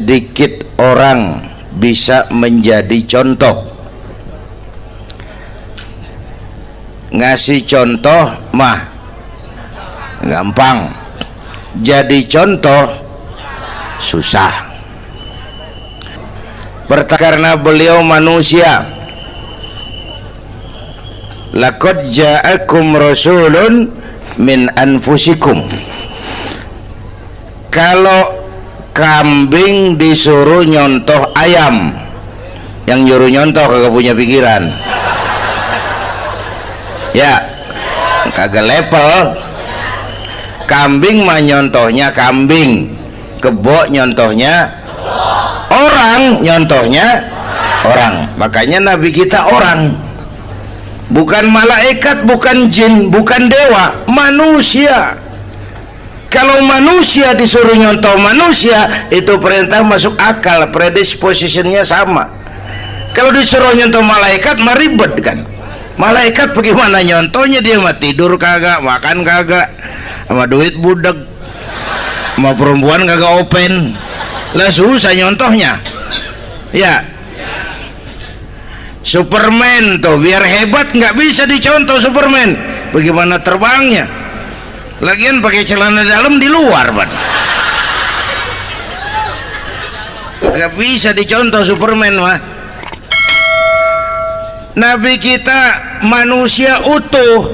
sedikit orang bisa menjadi contoh. Ngasih contoh mah gampang, jadi contoh susah. Karena beliau manusia. Laqad ja'akum rasulun min anfusikum. Kalau kambing disuruh nyontoh ayam, yang nyuruh nyontoh kagak punya pikiran, ya kagak level. Kambing mah nyontohnya kambing, kebo nyontohnya orang, nyontohnya orang. Makanya nabi kita orang, bukan malaikat, bukan jin, bukan dewa, manusia. Kalau manusia disuruh nyontoh manusia, itu perintah masuk akal, predispositionnya sama. Kalau disuruh nyontoh malaikat mah ribet kan. Malaikat bagaimana nyontohnya, dia mah tidur kagak, makan kagak, sama duit budak, sama perempuan kagak open, lah susah nyontohnya. Ya, Superman tuh biar hebat nggak bisa dicontoh Superman, bagaimana terbangnya? Lagian pakai celana dalam di luar, Bang. Gak bisa dicontoh Superman mah. Nabi kita manusia utuh,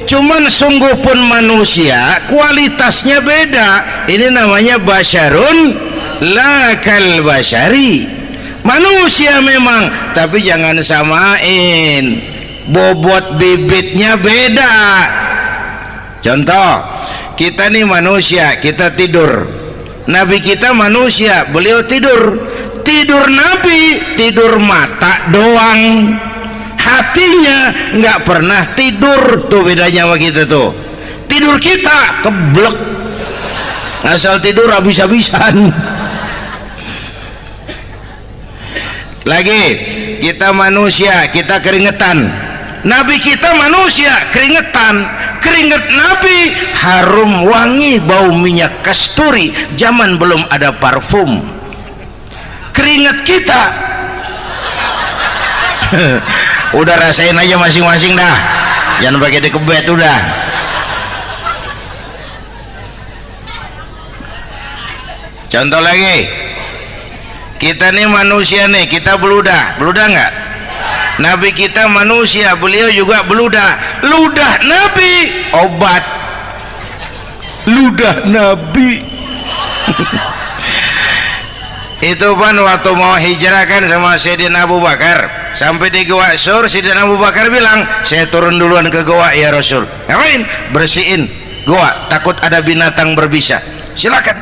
cuman sungguh pun manusia, kualitasnya beda. Ini namanya basyarun la kal basyari. Manusia memang, tapi jangan samain, bobot bibitnya beda. Contoh, kita nih manusia, kita tidur. Nabi kita manusia, beliau tidur. Tidur Nabi, tidur mata doang, hatinya nggak pernah tidur. Tuh bedanya sama kita tuh. Tidur kita keblek, asal tidur habis-habisan. Lagi, kita manusia, kita keringetan. Nabi kita manusia, keringetan. Keringet Nabi harum wangi, bau minyak kasturi, zaman belum ada parfum. Keringet kita udah rasain aja masing-masing dah, jangan pakai dikebet udah. Contoh lagi, kita nih manusia nih, kita beludah nggak? Nabi kita manusia, beliau juga beludah. Ludah Nabi obat, ludah Nabi. Itu kan waktu mau hijrah kan sama Sayyidina Abu Bakar, sampai di Gua Sur, Sayyidina Abu Bakar bilang, saya turun duluan ke gua ya Rasul. Ngapain? Bersihin gua, takut ada binatang berbisa. Silakan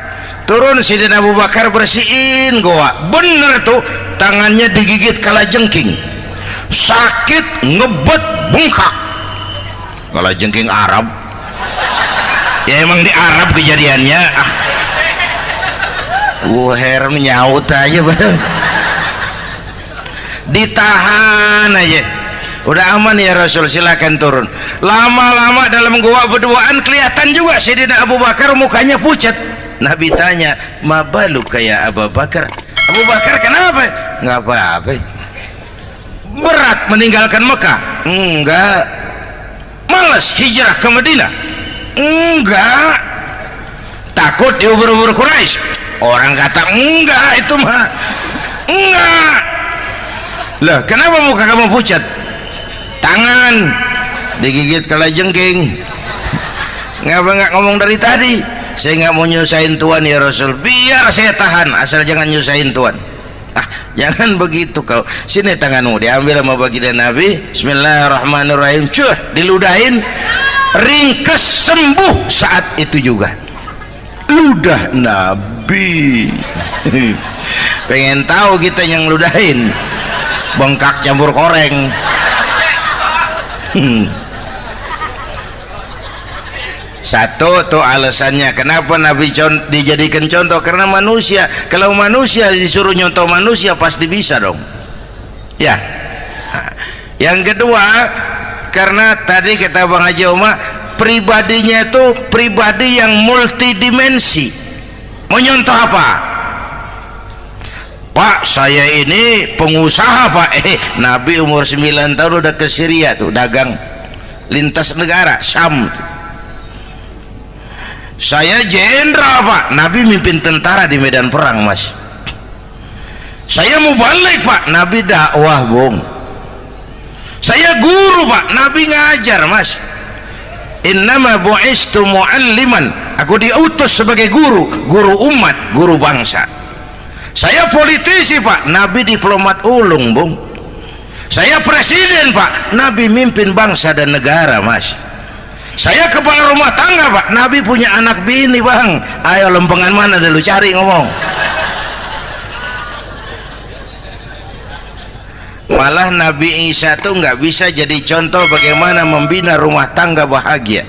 turun. Sayyidina Abu Bakar bersihin gua, bener tuh, tangannya digigit kalajengking, sakit, ngebet, bengkak. Kalajengking Arab ya, emang di Arab kejadiannya. Herem nyaut aja bener. Ditahan aja, udah aman ya Rasul, silakan turun. Lama-lama dalam gua berduaan kelihatan juga Sayyidina Abu Bakar mukanya pucat. Nabi tanya, mabalu kayak Abu Bakar? Abu Bakar kenapa? Nggak apa-apa. Berat meninggalkan Mekah? Enggak. Malas hijrah ke Madinah? Enggak. Takut diubur-ubur Quraisy? Orang kata enggak, itu mah enggak. Lah kenapa muka kamu pucat? Tangan digigit kalajengking. Ngapa nggak ngomong dari tadi? Saya nggak mau nyusahin Tuhan ya Rasul, biar saya tahan, asal jangan nyusahin Tuhan. Jangan begitu kau. Sini tanganmu, diambil sama baginda Nabi. Bismillahirrahmanirrahim. Cuh, diludahin, ringkes, sembuh saat itu juga. Ludah Nabi. Pengen tahu kita yang ludahin, bengkak campur koreng. Satu tuh alasannya kenapa Nabi dijadikan contoh, karena manusia. Kalau manusia disuruh nyontoh manusia pasti bisa dong ya. Yang kedua, karena tadi kata Bang Haji Oma, pribadinya itu pribadi yang multidimensi. Mau nyontoh apa? Pak, saya ini pengusaha Pak. Nabi umur 9 tahun udah ke Syria tuh, dagang lintas negara Syam tuh. Saya jenderal Pak. Nabi mimpin tentara di medan perang Mas. Saya mau balik Pak. Nabi dakwah Bung. Saya guru Pak. Nabi ngajar Mas. Innama bu'istu mu'alliman. Aku diutus sebagai guru, guru umat, guru bangsa. Saya politisi Pak. Nabi diplomat ulung Bung. Saya presiden Pak. Nabi mimpin bangsa dan negara Mas. Saya kepala rumah tangga Pak. Nabi punya anak bini Bang. Ayo lempengan mana dulu cari ngomong. Malah Nabi Isa tuh nggak bisa jadi contoh bagaimana membina rumah tangga bahagia.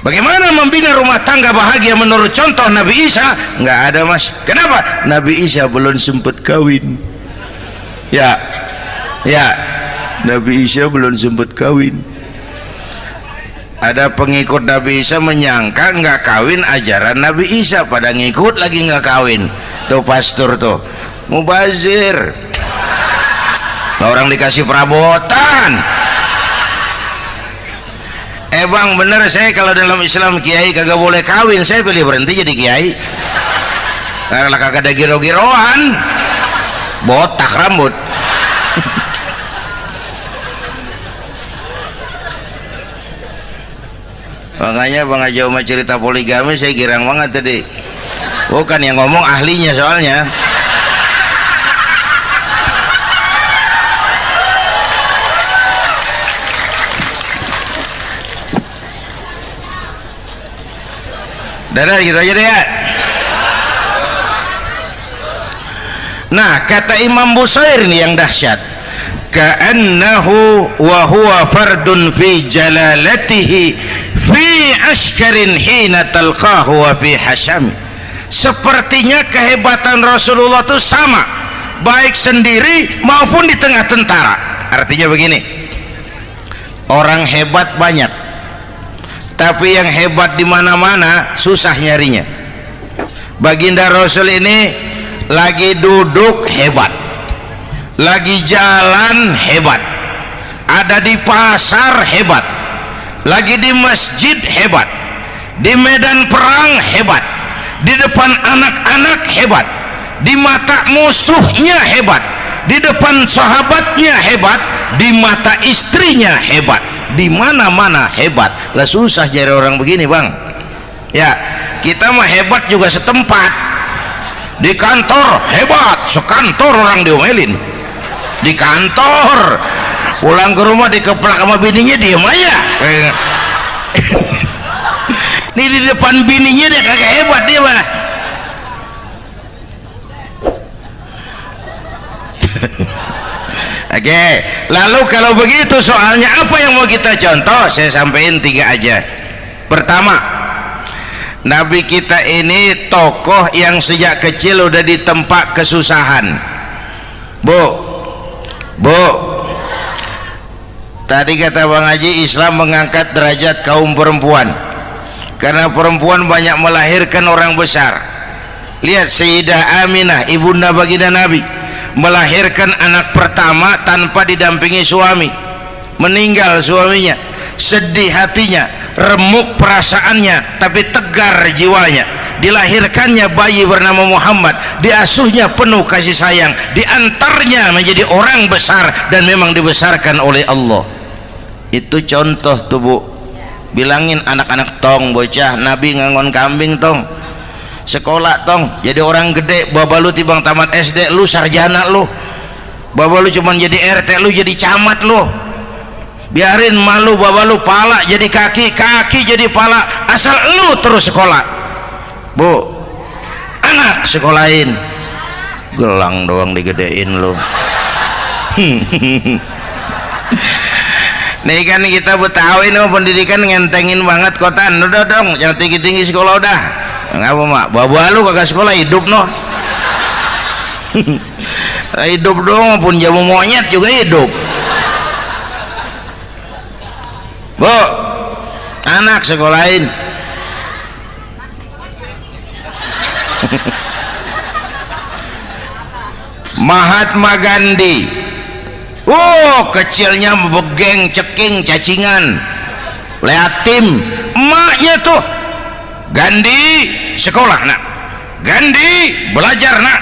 Bagaimana membina rumah tangga bahagia menurut contoh Nabi Isa? Nggak ada Mas. Kenapa? Nabi Isa belum sempat kawin. Ya, Nabi Isa belum sempat kawin. Ada pengikut Nabi Isa menyangka nggak kawin ajaran Nabi Isa, pada ngikut lagi nggak kawin. Tuh pastor tuh mubazir. Orang dikasih perabotan. Bang, bener saya kalau dalam Islam kiai kagak boleh kawin, saya pilih berhenti jadi kiai. Kalau kagak ada giro-giroan, botak rambut. Makanya Bang Haji Umar cerita poligami saya girang banget tadi. Bukan yang ngomong ahlinya soalnya. Dadah gitu aja deh ya. Nah, kata Imam Busair ini yang dahsyat. Ka'annahu wa huwa fardun fi jalalatihi fi askarin hina talqahu wa fi hasham. Sepertinya kehebatan Rasulullah itu sama, baik sendiri maupun di tengah tentara. Artinya begini, orang hebat banyak, tapi yang hebat di mana-mana susah nyarinya. Baginda Rasul ini lagi duduk hebat, lagi jalan hebat, ada di pasar hebat, lagi di masjid hebat, di medan perang hebat, di depan anak-anak hebat, di mata musuhnya hebat, di depan sahabatnya hebat, di mata istrinya hebat, di mana-mana hebat. Lah susah cari orang begini Bang. Ya, kita mah hebat juga setempat. Di kantor hebat, sekantor orang diomelin. Di kantor, pulang ke rumah dikeplak sama bininya diem aja. Ini di depan bininya dia kagak hebat dia mah. Oke, lalu kalau begitu soalnya apa yang mau kita contoh? Saya sampaikan 3 aja. Pertama, Nabi kita ini tokoh yang sejak kecil udah ditempa kesusahan. Bu, tadi kata Bang Haji, Islam mengangkat derajat kaum perempuan karena perempuan banyak melahirkan orang besar. Lihat Sayyidah Aminah, ibunda baginda Nabi, melahirkan anak pertama tanpa didampingi suami. Meninggal suaminya, sedih hatinya, remuk perasaannya, tapi tegar jiwanya. Dilahirkannya bayi bernama Muhammad, diasuhnya penuh kasih sayang, diantarnya menjadi orang besar dan memang dibesarkan oleh Allah. Itu contoh tuh Bu. Bilangin anak-anak tong, bocah Nabi ngangon kambing tong, sekolah tong, jadi orang gede. Baba lu tibang tamat SD, lu sarjana lu. Baba lu cuman jadi RT, lu jadi camat lu. Biarin malu baba lu pala jadi kaki, kaki jadi pala, asal lu terus sekolah. Bu, anak sekolahin, gelang doang digedein lu. Nih kan kita Betawi nih pendidikan ngentengin banget kotan. Udah dong, jangan tinggi-tinggi sekolah udah. Ngapa mak? Baba lu kagak sekolah hidup noh. Hidup dong, pun jamu monyet juga hidup. Bu, anak sekolahin. Mahatma Gandhi, oh kecilnya begeng ceking cacingan leatim, emaknya tuh Gandhi sekolah nak, Gandhi belajar nak,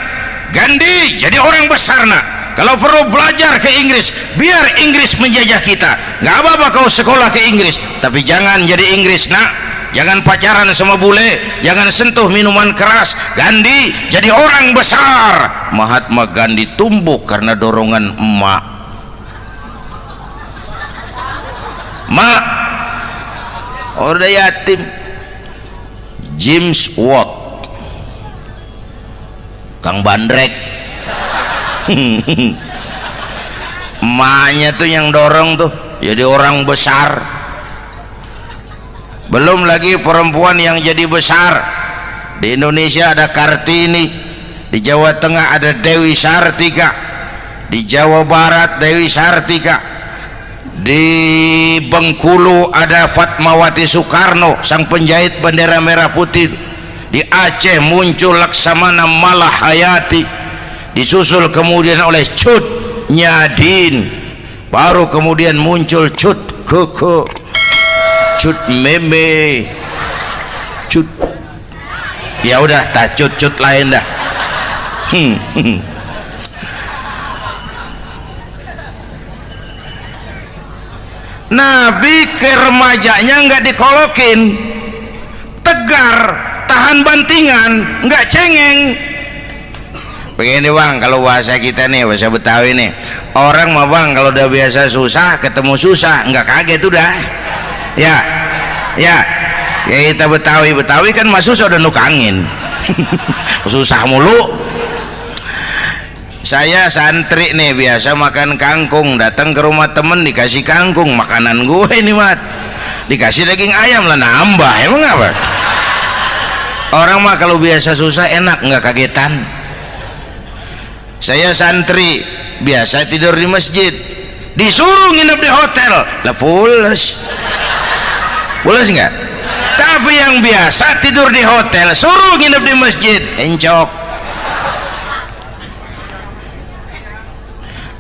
Gandhi jadi orang besar nak, kalau perlu belajar ke Inggris biar Inggris menjajah kita, nggak apa-apa kau sekolah ke Inggris tapi jangan jadi Inggris nak, jangan pacaran sama bule, jangan sentuh minuman keras. Gandhi jadi orang besar. Mahatma Gandhi tumbuh karena dorongan emak. Mak udah yatim. James Watt, Kang Bandrek, emaknya tuh yang dorong tuh jadi orang besar. Belum lagi perempuan yang jadi besar. Di Indonesia ada Kartini, di Jawa Tengah ada Dewi Sartika, di Jawa Barat Dewi Sartika, di Bengkulu ada Fatmawati Soekarno sang penjahit bendera merah putih, di Aceh muncul Laksamana Malahayati, disusul kemudian oleh Cut Nyadin, baru kemudian muncul Cut Koko, Cut Meme, Cut, ya udah tak cut lain dah. Nabi ke remajanya nggak dikolokin, tegar, tahan bantingan, nggak cengeng. Begini bang, kalau bahasa kita nih, bahasa Betawi nih, orang mah bang kalau udah biasa susah ketemu susah nggak kaget udah. Ya kita Betawi kan mah susah udah nukangin. Susah mulu. Saya santri nih biasa makan kangkung, datang ke rumah temen dikasih kangkung, makanan gue ini mat, dikasih daging ayam lah nambah, emang apa? Orang mah kalau biasa susah enak nggak kagetan. Saya santri biasa tidur di masjid, disuruh nginep di hotel lah pules nggak? Tapi yang biasa tidur di hotel suruh nginep di masjid encok.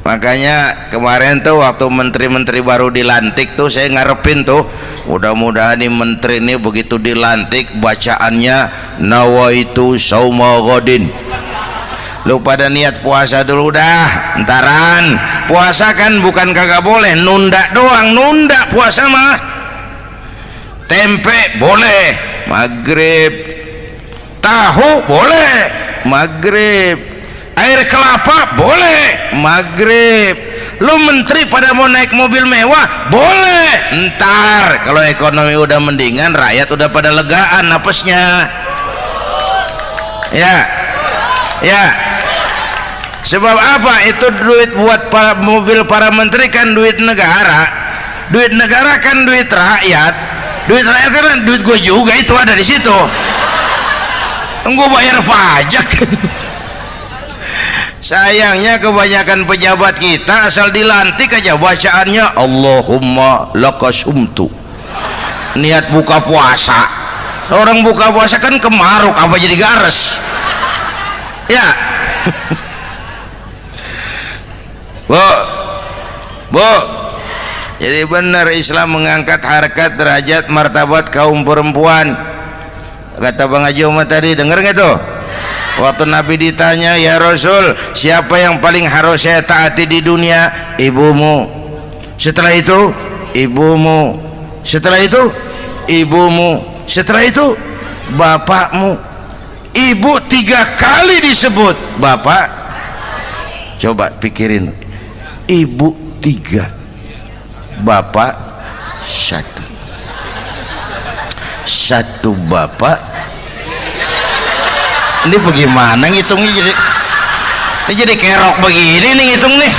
Makanya kemarin tuh waktu menteri-menteri baru dilantik tuh saya ngarepin tuh mudah-mudahan nih menteri ini begitu dilantik bacaannya nawaitu sauma ghadin. Lu pada niat puasa dulu dah, entaran. Puasa kan bukan kagak boleh, nunda doang, nunda puasa mah. Tempe boleh maghrib, tahu boleh maghrib, air kelapa boleh maghrib. Lu menteri pada mau naik mobil mewah boleh, ntar kalau ekonomi udah mendingan rakyat udah pada legaan napasnya. Ya sebab apa? Itu duit buat mobil para menteri kan duit negara kan duit rakyat kan duit gue juga, itu ada di situ, gue bayar pajak. Sayangnya kebanyakan pejabat kita asal dilantik aja bacaannya Allahumma lakasumtu, niat buka puasa. Orang buka puasa kan kemaruk apa jadi gares ya. Bu, jadi benar Islam mengangkat harkat, derajat, martabat kaum perempuan. Kata Bang Haji Umar tadi, dengar nggak tuh? Waktu Nabi ditanya, ya Rasul, siapa yang paling harus saya taati di dunia? Ibumu. Setelah itu ibumu. Setelah itu ibumu. Setelah itu bapakmu. Ibu 3 kali disebut, bapak coba pikirin, ibu 3, bapak 1 bapak. Ini bagaimana ngitungnya, jadi kerok begini nih ngitung nih.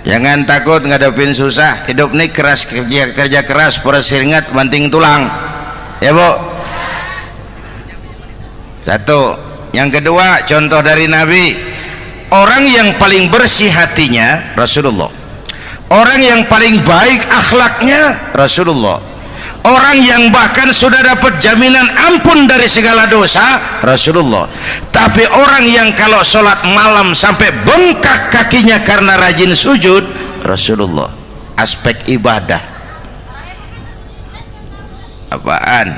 Jangan takut ngadepin susah, hidup nih keras, kerja keras, perseringat banting tulang ya bu. 1 Yang kedua, contoh dari Nabi, orang yang paling bersih hatinya Rasulullah, orang yang paling baik akhlaknya Rasulullah, orang yang bahkan sudah dapat jaminan ampun dari segala dosa Rasulullah. Tapi orang yang kalau sholat malam sampai bengkak kakinya karena rajin sujud Rasulullah. Aspek ibadah apaan?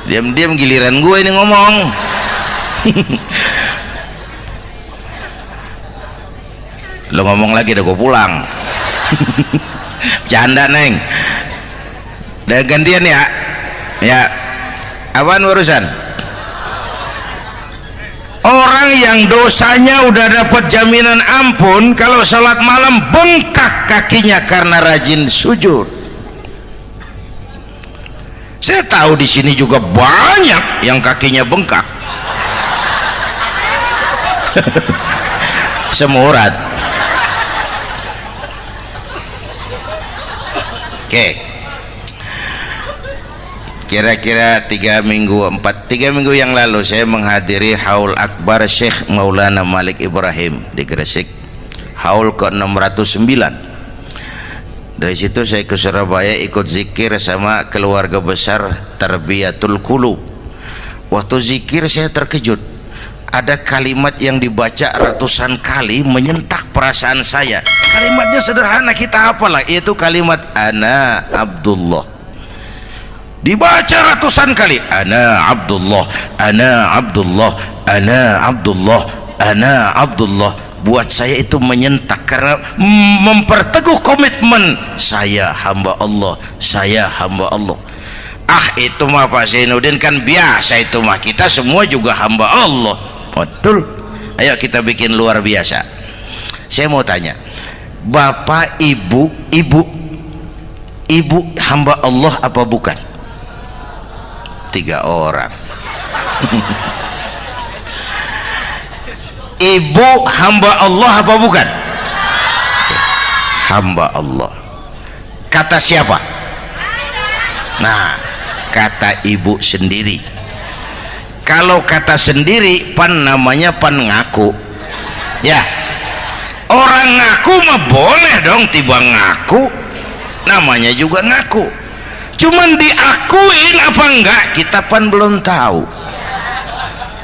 Diam-diam giliran gue ini ngomong. Lo ngomong lagi, udah gue pulang. Canda neng. Udah gantian ya. Ya. Apaan urusan? Orang yang dosanya udah dapat jaminan ampun, kalau sholat malam bengkak kakinya karena rajin sujud. Saya tahu di sini juga banyak yang kakinya bengkak. Semurat. Oke. Kira-kira 3 minggu yang lalu saya menghadiri haul akbar Syekh Maulana Malik Ibrahim di Gresik, haul ke-609. Dari situ saya ke Surabaya ikut zikir sama keluarga besar Tarbiyatul Qulub. Waktu zikir saya terkejut, ada kalimat yang dibaca ratusan kali menyentak perasaan saya. Kalimatnya sederhana, kita hafalah, yaitu kalimat ana Abdullah. Dibaca ratusan kali, ana Abdullah, ana Abdullah, ana Abdullah, ana Abdullah. Buat saya itu menyentak karena memperteguh komitmen, saya hamba Allah, saya hamba Allah. Itu mah Pak Zainuddin kan biasa, itu mah kita semua juga hamba Allah. Betul. Ayo kita bikin luar biasa. Saya mau tanya, bapak ibu hamba Allah apa bukan? 3 orang. Ibu hamba Allah apa bukan? Hamba Allah. Kata siapa? Nah, kata ibu sendiri. Kalau kata sendiri pan namanya pan ngaku. Ya, orang ngaku mah boleh dong, tiba ngaku namanya juga ngaku. Cuman diakuin apa enggak kita pan belum tahu.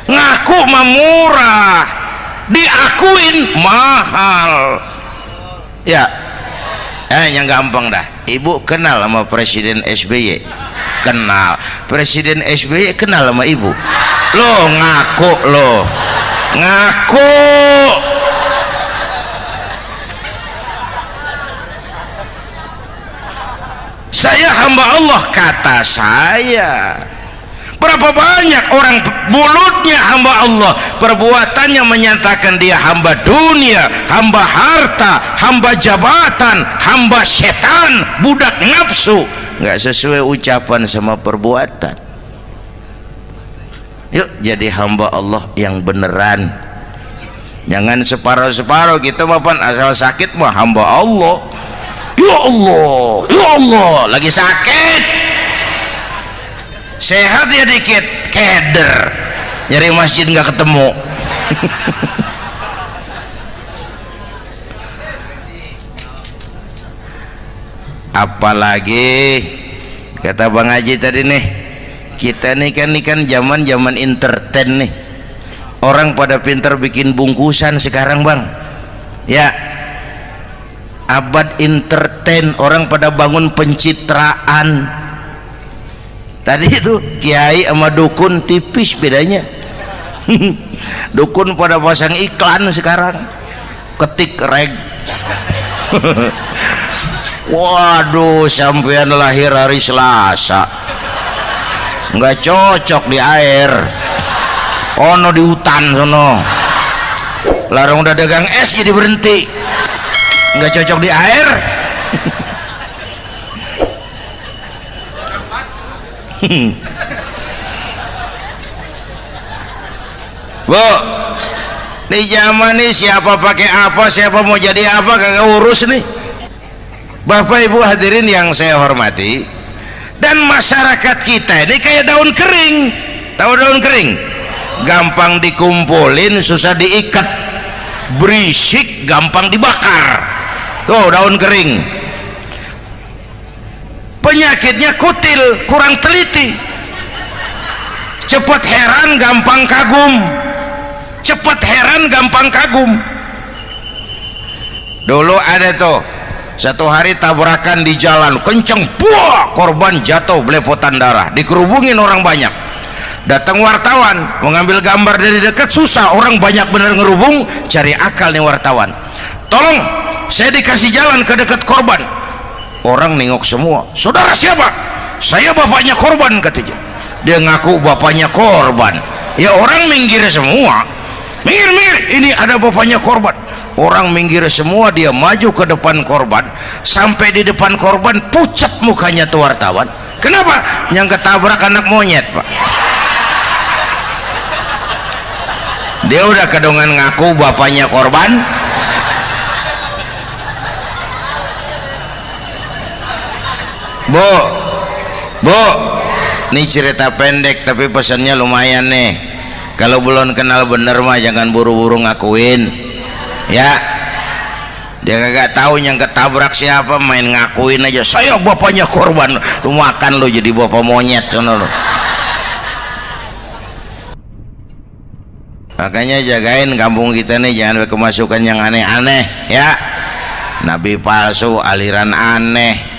Ngaku mah murah, diakuin mahal. Ya, yang gampang dah. Ibu kenal sama Presiden SBY? Kenal. Presiden SBY kenal sama ibu? Lo ngaku, lo ngaku. Saya hamba Allah, kata saya. Berapa banyak orang mulutnya hamba Allah, perbuatannya menyatakan dia hamba dunia, hamba harta, hamba jabatan, hamba setan, budak nafsu. Nggak sesuai ucapan sama perbuatan. Yuk jadi hamba Allah yang beneran. Jangan separuh-separuh. Kita mapan asal sakit mah hamba Allah. Ya Allah, ya Allah, lagi sakit. Sehat ya dikit, keder, nyari masjid nggak ketemu. Apalagi kata Bang Haji tadi nih, kita nih kan zaman entertain nih. Orang pada pintar bikin bungkusan sekarang Bang. Ya, abad entertain, orang pada bangun pencitraan. Tadi itu kiai sama dukun tipis bedanya. Dukun pada pasang iklan sekarang, ketik reg. Waduh, sampean lahir hari Selasa, nggak cocok di air, ono di hutan sono. Larang udah dagang es jadi berhenti, nggak cocok di air. Bu, nih zaman nih siapa pakai apa, siapa mau jadi apa kagak urus nih. Bapak Ibu hadirin yang saya hormati, dan masyarakat kita ini kayak daun kering. tahu daun kering gampang dikumpulin susah diikat, berisik gampang dibakar. Tuh daun kering. Penyakitnya kutil, kurang teliti, cepat heran gampang kagum, cepat heran gampang kagum. Dulu ada tuh satu hari tabrakan di jalan kenceng, buah, korban jatuh belepotan darah, dikerubungin orang banyak. Datang wartawan mengambil gambar dari dekat, susah, orang banyak bener ngerubung. Cari akal nih wartawan, tolong saya dikasih jalan ke dekat korban. Orang nengok semua, saudara siapa? Saya bapaknya korban, katanya. Dia ngaku bapaknya korban. Ya orang minggir semua, minggir, ini ada bapaknya korban. Orang minggir semua, dia maju ke depan korban. Sampai di depan korban pucat mukanya tuh wartawan. Kenapa? Yang ketabrak anak monyet, Pak. Dia udah kedongan ngaku bapaknya korban. Bu, ini cerita pendek tapi pesannya lumayan nih. Kalau belum kenal bener mah jangan buru-buru ngakuin, ya. Dia kagak tahu yang ketabrak siapa, main ngakuin aja, saya bapaknya korban. Lu makan lu jadi bapak monyet sono lu. Makanya jagain kampung kita nih, jangan kemasukan yang aneh-aneh, ya. Nabi palsu, aliran aneh.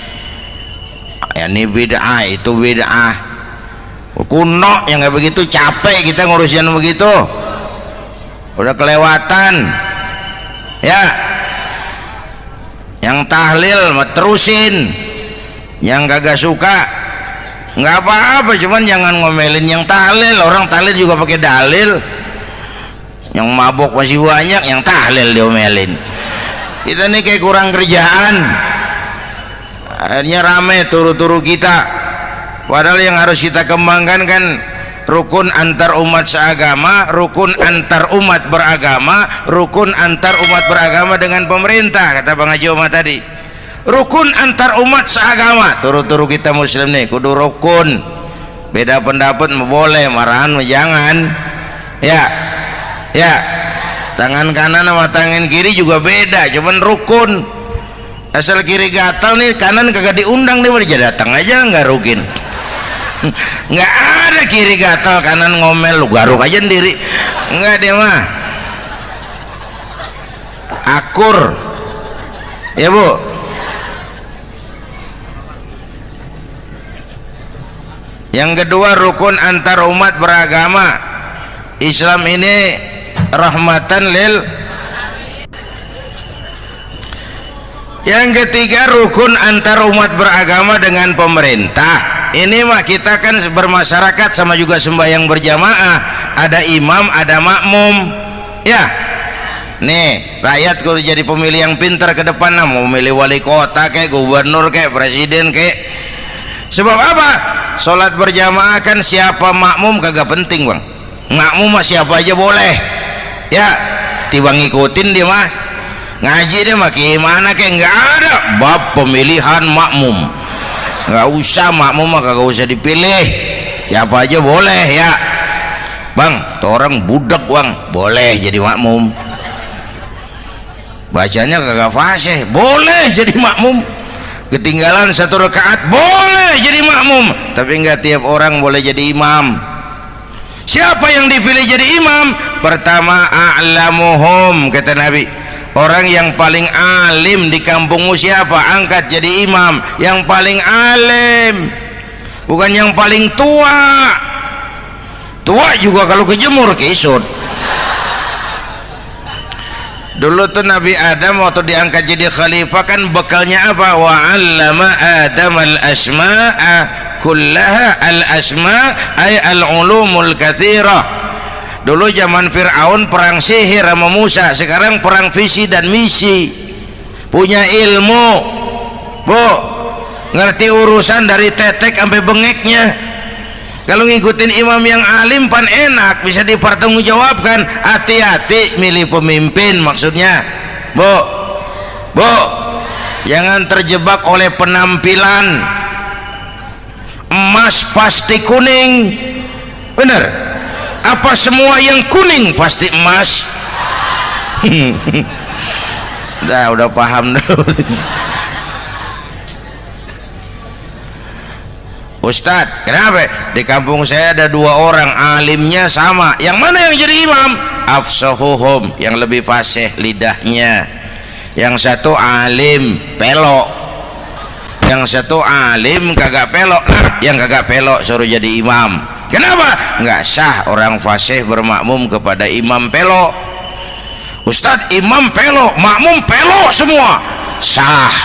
Ya ini bid'ah, itu bid'ah kuno yang kayak begitu. Capek kita ngurusin begitu, udah kelewatan, ya. Yang tahlil terusin, yang kagak suka nggak apa-apa, cuman jangan ngomelin yang tahlil. Orang tahlil juga pakai dalil. Yang mabok masih banyak, yang tahlil diomelin. Kita nih kayak kurang kerjaan, akhirnya rame turu-turu kita. Padahal yang harus kita kembangkan kan rukun antar umat seagama, rukun antar umat beragama, rukun antar umat beragama dengan pemerintah, kata Bang Haji Omar tadi. Rukun antar umat seagama, turu-turu kita muslim nih kudu rukun. Beda pendapat boleh, marahan jangan, ya. Tangan kanan sama tangan kiri juga beda, cuman rukun. Asal kiri gatal nih, kanan kagak diundang, dia datang aja nggak rukin. Nggak ada kiri gatal kanan ngomel, lu garuk aja sendiri, nggak. Dia mah akur, ya Bu. Yang kedua rukun antar umat beragama. Islam ini rahmatan lil. Yang ketiga rukun antar umat beragama dengan pemerintah. Ini mah kita kan bermasyarakat sama juga sembahyang berjamaah, ada imam ada makmum, ya. Nih rakyat kalau jadi pemilih yang pintar ke depan, mau memilih wali kota kayak gubernur kayak presiden kayak. Sebab apa? Sholat berjamaah kan siapa makmum kagak penting Bang. Makmum mah siapa aja boleh, ya. Tiba ngikutin dia mah. Ngaji dia mah gimana kayak nggak ada bab pemilihan makmum, nggak usah. Makmum mah kagak usah dipilih, siapa aja boleh, ya Bang. Tuh orang budak Bang, boleh jadi makmum. Bacanya kagak fasih, boleh jadi makmum. Ketinggalan satu rakaat, boleh jadi makmum. Tapi nggak tiap orang boleh jadi imam. Siapa yang dipilih jadi imam? Pertama a'lamuhum, kata Nabi. Orang yang paling alim di kampungmu siapa? Angkat jadi imam. Yang paling alim, bukan yang paling tua. Tua juga kalau kejemur kisut. Dulu tuh Nabi Adam waktu diangkat jadi khalifah kan bekalnya apa? Wa 'allama Adam al-asma'a kullaha. Al-asma' ay al-ulumul katsirah. Dulu zaman Fir'aun perang sihir sama Musa, sekarang perang visi dan misi. Punya ilmu, Bu, ngerti urusan dari tetek sampai bengeknya. Kalau ngikutin imam yang alim pan enak, bisa dipertanggungjawabkan. Hati-hati milih pemimpin, maksudnya Bu, jangan terjebak oleh penampilan. Emas pasti kuning, Benar? Apa semua yang kuning pasti emas? Udah paham dulu. Ustadz, kenapa? Di kampung saya ada 2 orang alimnya sama. Yang mana yang jadi imam? Afsahuhum, yang lebih fasih lidahnya. Yang satu alim pelok, yang satu alim kagak pelok. Nah, yang kagak pelok suruh jadi imam. Kenapa? Nggak sah orang fasih bermakmum kepada imam pelok. Ustadz, imam pelok, makmum pelok semua. Sah.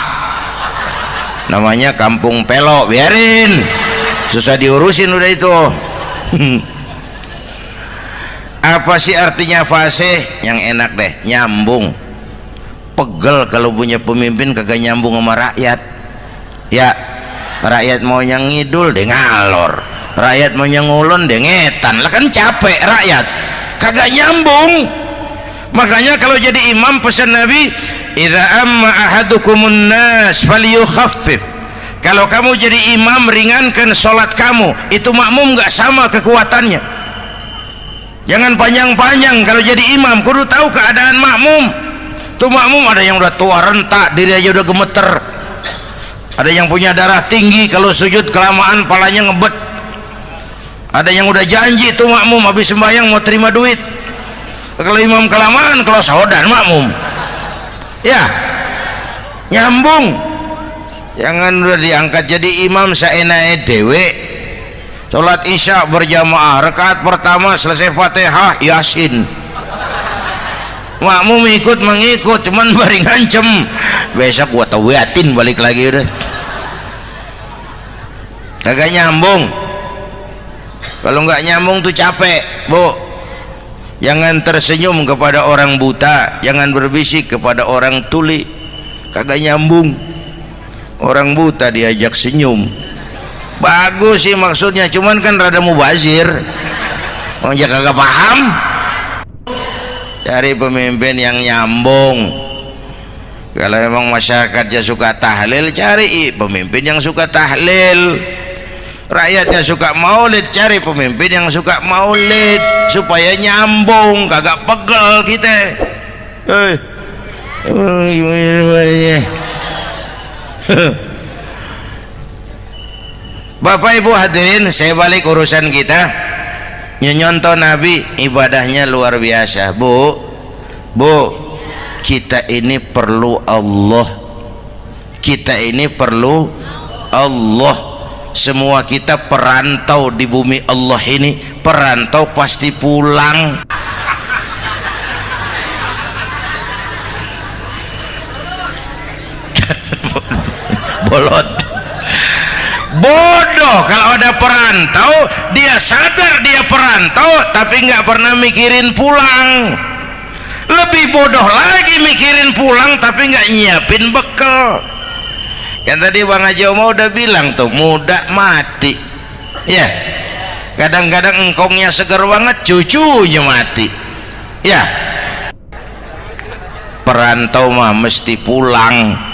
Namanya kampung pelok, biarin. Susah diurusin udah itu. Apa sih artinya fasih? Yang enak deh, nyambung. Pegel kalau punya pemimpin kagak nyambung sama rakyat. Ya, rakyat mau yang ngidul deh ngalor, rakyat mau yang ngulon deh ngetan. Lah kan capek rakyat, kagak nyambung. Makanya kalau jadi imam pesan Nabi, idza amma ahadukumun nas falyukhaffif. Kalau kamu jadi imam, ringankan sholat kamu. Itu makmum nggak sama kekuatannya. Jangan panjang-panjang kalau jadi imam. Kudu tahu keadaan makmum. Tuh makmum ada yang udah tua rentak, diri aja udah gemeter. Ada yang punya darah tinggi, kalau sujud kelamaan palanya ngebet. Ada yang udah janji tuh makmum habis sembahyang mau terima duit. Kalau imam kelamaan, kalau saudan makmum. Ya, nyambung. Jangan udah diangkat jadi imam saenake dhewe. Salat isya berjamaah, rakaat pertama selesai Fatihah Yasin. Makmum ikut mengikut, cuman bari ngancem. Besok gua tawiatin balik lagi udah. Kagak nyambung. Kalau nggak nyambung tuh capek, Bu. Jangan tersenyum kepada orang buta, jangan berbisik kepada orang tuli. Kagak nyambung. Orang buta diajak senyum, bagus sih maksudnya, cuman kan rada mubazir. Orang kagak paham. Cari pemimpin yang nyambung. Kalau memang masyarakatnya suka tahlil, cari pemimpin yang suka tahlil. Rakyatnya suka maulid, cari pemimpin yang suka maulid, supaya nyambung, kagak pegel kita. Bapak Ibu hadirin, saya balik urusan kita. Nyontoh Nabi ibadahnya luar biasa. Bu, kita ini perlu Allah. Kita ini perlu Allah. Semua kita perantau di bumi Allah ini. Perantau pasti pulang. Bolot, bodoh kalau ada perantau. Dia sadar dia perantau tapi nggak pernah mikirin pulang. Lebih bodoh lagi mikirin pulang tapi nggak nyiapin bekal. Kan tadi Bang Haji Omah udah bilang tuh, muda mati ya. Kadang-kadang engkongnya seger banget, cucunya mati ya. Perantau mah mesti pulang.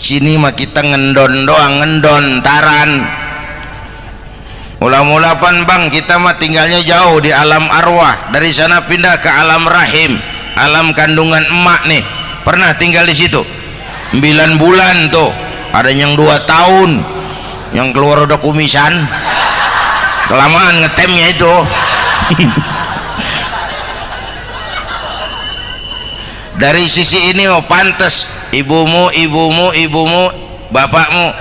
Sini mah kita ngendon doang, ngendon taran. Mula-mula pan Bang, kita mah tinggalnya jauh di alam arwah. Dari sana pindah ke alam rahim, alam kandungan emak nih. Pernah tinggal di situ 9 bulan tuh. Ada yang 2 tahun, yang keluar udah kumisan, kelamaan ngetemnya itu. Dari sisi ini oh pantas ibumu, bapakmu,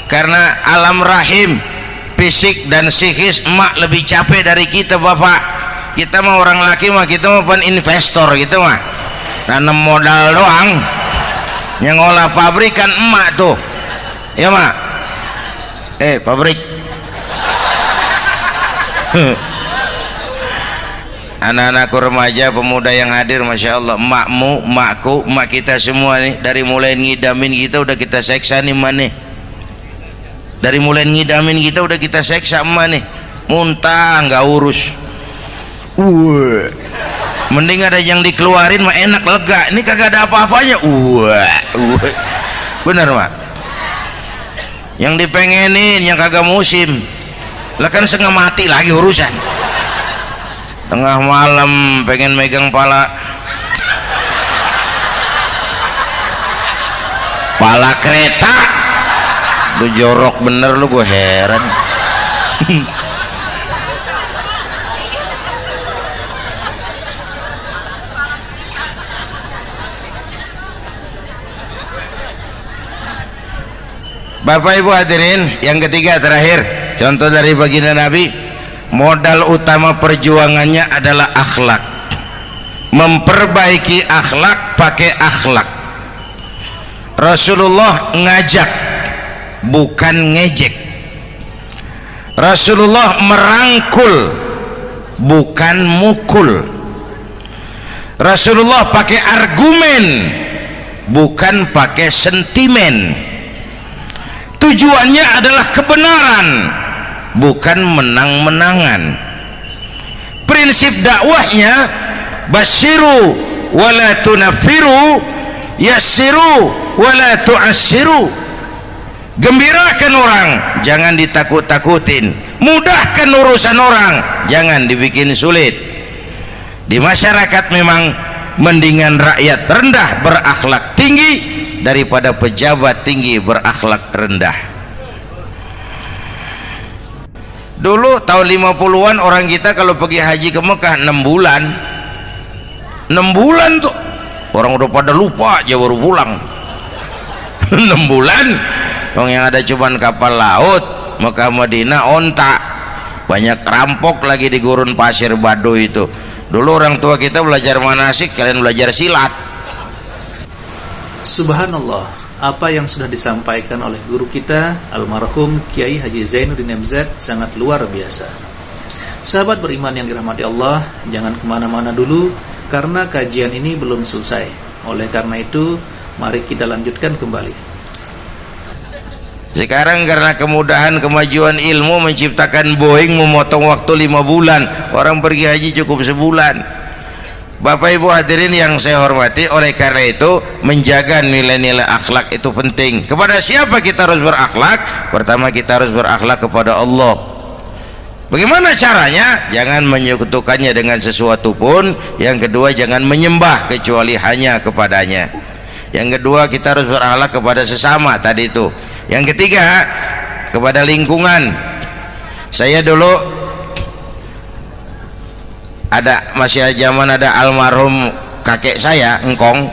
karena alam rahim, fisik dan psikis emak lebih capek dari kita bapak. Kita mah orang laki mah, kita mah pen investor gitu mah, nanam modal doang. Yang ngolah pabrik kan emak tuh ya mak. Pabrik. Anak-anakku remaja, pemuda yang hadir, Masya Allah, emakmu, emakku, emak kita semua nih, dari mulai ngidamin kita udah kita seksa nih emak nih. Dari mulai ngidamin kita udah kita seksa emak nih. Muntah nggak urus. Mending ada yang dikeluarin mah enak, lega. Ini kagak ada apa-apanya. Bener mak. Yang dipengenin yang kagak musim. Lah kan setengah mati lagi urusan. Tengah malam pengen megang pala kereta, lu jorok bener lu, gue heran. Bapak Ibu hadirin, yang ketiga terakhir, contoh dari baginda Nabi, modal utama perjuangannya adalah akhlak. Memperbaiki akhlak, pakai akhlak. Rasulullah ngajak, bukan ngejek. Rasulullah merangkul, bukan mukul. Rasulullah pakai argumen, bukan pakai sentimen. Tujuannya adalah kebenaran, bukan menang-menangan. Prinsip dakwahnya basyiru wala tunafiru, yassiru wala tu'assiru. Gembirakan orang, jangan ditakut-takutin. Mudahkan urusan orang, jangan dibikin sulit. Di masyarakat memang mendingan rakyat rendah berakhlak tinggi daripada pejabat tinggi berakhlak rendah. Dulu tahun 50-an orang kita kalau pergi haji ke Mekah 6 bulan. 6 bulan tuh orang udah pada lupa aja baru pulang. 6 bulan orang yang ada cuman kapal laut, Mekah Madinah onta, banyak rampok lagi di gurun pasir Baduy itu. Dulu orang tua kita belajar manasik, kalian belajar silat. Subhanallah, apa yang sudah disampaikan oleh guru kita almarhum Kiai Haji Zainuddin MZ sangat luar biasa. Sahabat beriman yang dirahmati Allah, jangan kemana-mana dulu karena kajian ini belum selesai. Oleh karena itu, mari kita lanjutkan kembali. Sekarang karena kemudahan kemajuan ilmu menciptakan Boeing memotong waktu 5 bulan, orang pergi haji cukup sebulan. Bapak Ibu hadirin yang saya hormati, oleh karena itu menjaga nilai-nilai akhlak itu penting. Kepada siapa kita harus berakhlak? Pertama, kita harus berakhlak kepada Allah. Bagaimana caranya? Jangan menyekutukannya dengan sesuatu pun. Yang kedua, jangan menyembah kecuali hanya kepadanya. Yang kedua, kita harus berakhlak kepada sesama tadi itu. Yang ketiga, kepada lingkungan. Saya dulu masih zaman ada almarhum kakek saya, engkong,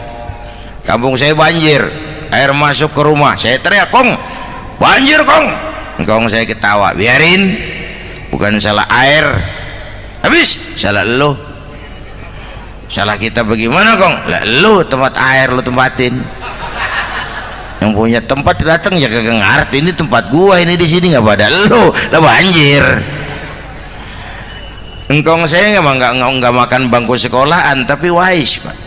kampung saya banjir, air masuk ke rumah, saya teriak, "Kong, banjir Kong!" Engkong saya ketawa, "Biarin, bukan salah air." Habis, salah lo. Salah kita bagaimana Kong? Lah lo tempat air lo tempatin. Yang punya tempat datang ya kagak ngerti, ini tempat gua, ini di sini nggak pada lo, lah banjir. Engkong saya nggak makan bangku sekolahan, tapi wise Pak.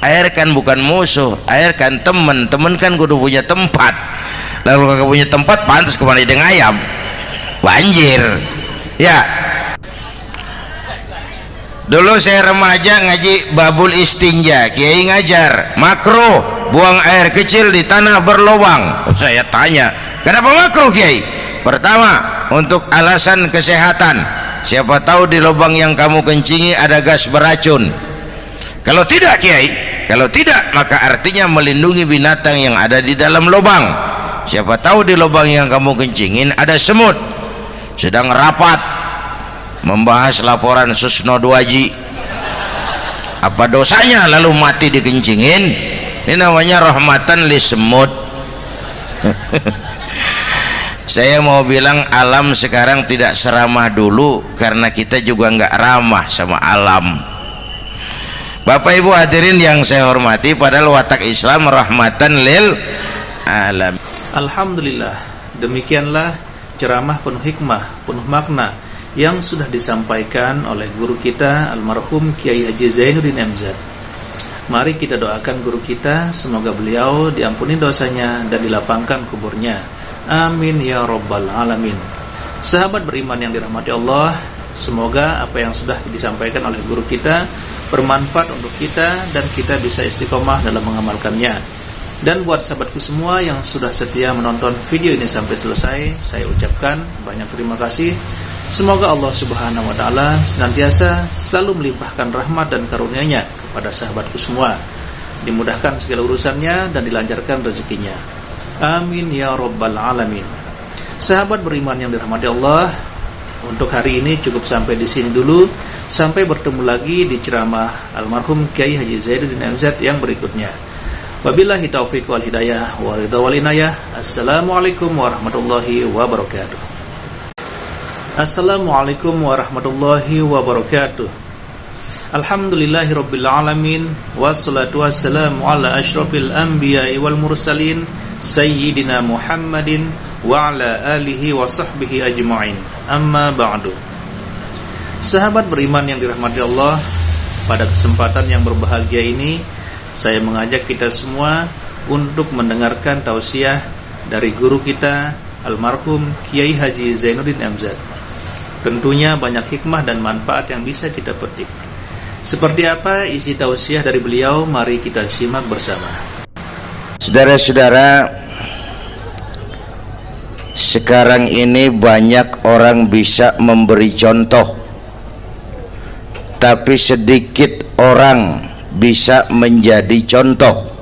Air kan bukan musuh, air kan temen kan kudu punya tempat. Lalu kagak punya tempat, pantas kemana dengan ayam, banjir. Ya, dulu saya remaja ngaji babul istinja, Kiai ngajar makruh buang air kecil di tanah berlubang. Saya tanya, kenapa makruh Kiai? Pertama, untuk alasan kesehatan. Siapa tahu di lubang yang kamu kencingi ada gas beracun. Kalau tidak Kiai, kalau tidak maka artinya melindungi binatang yang ada di dalam lubang. Siapa tahu di lubang yang kamu kencingin ada semut sedang rapat membahas laporan Susno 2Ji. Apa dosanya lalu mati dikencingin? Ini namanya rahmatan li semut. Saya mau bilang alam sekarang tidak seramah dulu karena kita juga nggak ramah sama alam. Bapak Ibu hadirin yang saya hormati, padahal watak Islam rahmatan lil alam. Alhamdulillah, demikianlah ceramah penuh hikmah, penuh makna yang sudah disampaikan oleh guru kita almarhum Kiai Haji Zainuddin MZ. Mari kita doakan guru kita, semoga beliau diampuni dosanya dan dilapangkan kuburnya. Amin ya rabbal alamin. Sahabat beriman yang dirahmati Allah, semoga apa yang sudah disampaikan oleh guru kita bermanfaat untuk kita dan kita bisa istiqomah dalam mengamalkannya. Dan buat sahabatku semua yang sudah setia menonton video ini sampai selesai, saya ucapkan banyak terima kasih. Semoga Allah Subhanahu wa taala senantiasa selalu melimpahkan rahmat dan karunia-Nya kepada sahabatku semua. Dimudahkan segala urusannya dan dilancarkan rezekinya. Amin ya rabbal alamin. Sahabat beriman yang dirahmati Allah, untuk hari ini cukup sampai di sini dulu. Sampai bertemu lagi di ceramah almarhum Kiai Haji Zainuddin MZ yang berikutnya. Wabillahi taufiq wal hidayah wa ridha wal inayah. Assalamualaikum warahmatullahi wabarakatuh. Assalamualaikum warahmatullahi wabarakatuh. Alhamdulillahirabbil alamin wassalatu wassalamu ala asyrafil anbiya'i wal mursalin sayyidina Muhammadin wa ala alihi wa sahbihi ajma'in. Amma ba'du. Sahabat beriman yang dirahmati Allah, pada kesempatan yang berbahagia ini saya mengajak kita semua untuk mendengarkan tausiah dari guru kita almarhum Kiai Haji Zainuddin MZ. Tentunya banyak hikmah dan manfaat yang bisa kita petik. Seperti apa isi tausiah dari beliau? Mari kita simak bersama. Saudara-saudara, sekarang ini banyak orang bisa memberi contoh, tapi sedikit orang bisa menjadi contoh.